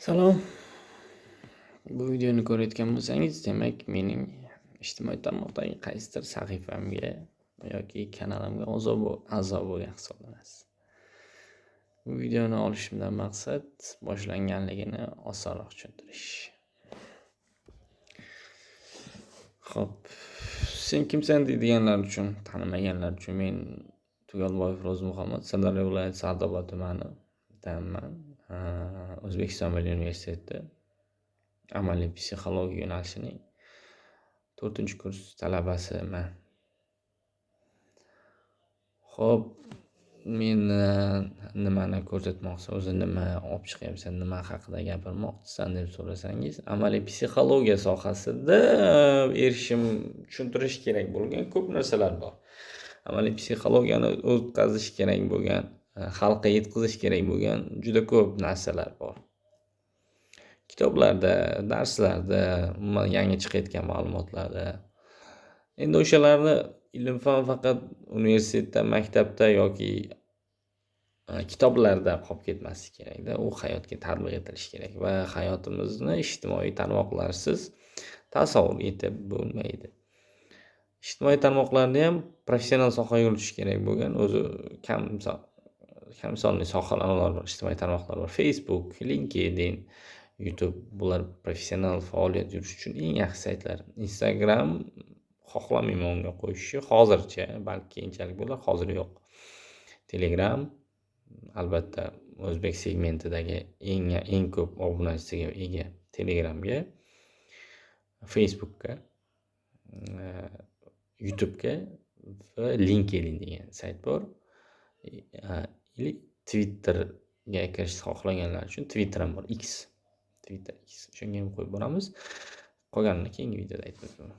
Salom. Bu videoni ko'rayotgan bo'lsangiz, demak mening ijtimoiy tarmoqdagi qaysidir sahifamga yoki kanalimga a'zo bo'lgan hisoblanasiz. Bu videoni olishimdan maqsad boshlanganligini osonroq tushuntirish. Xo'p, sen kimsan deydiganlar uchun, tanimaganlar uchun men Tugalboyev Ro'zmuhammad, Sirdaryo viloyati Sardoba tumanidanman. O'zbekiston Milliy universiteti amaliy psixologiya yo'nalishining 4-kurs talabasiman. Xo'p, men nimani ko'rsatmoqchi, o'zi nima olib chiqyapsan, nima haqida gapirmoqchisan deb so'rasangiz, amaliy psixologiya sohasida tushuntirish kerak bo'lgan ko'p narsalar bor. Amaliy psixologiyani o'tkazish kerak bo'lgan, xalqqa yetkazish kerak bo'lgan juda ko'p narsalar bor. Kitoblarda, darslarda, yangi chiqayotgan ma'lumotlarda. Endi o'shalarni ilm-fan faqat universitetda, maktabda yoki kitoblarda qolib ketmasligi kerak-da. U hayotga tatbiq etilishi kerak va hayotimizni ijtimoiy tarmoqlarsiz tasavvur etib bo'lmaydi. Ijtimoiy tarmoqlarni ham professional sohaga yuritish kerak bo'lgan, o'zi kam sonli sohalar bor, ijtimoiy tarmoqlar bor. Facebook, LinkedIn, YouTube, bular professional faoliyat yuritish uchun eng yaxshi saytlar. Instagram xohlamayman unga qo'yishni hozircha, balki keyinchalik bo'lar, hozir yo'q. Telegram albatta o'zbek segmentidagi eng ko'p obunachisiga ega Telegramga, Facebookga, YouTube'ga va LinkedIn degan sayt bor. Twitterga kirishni xohlaganlar uchun Twitter ham bor, Twitter X. Shunga ham qo'yib boramiz. Qolganini keyingi videoda aytib o'taman.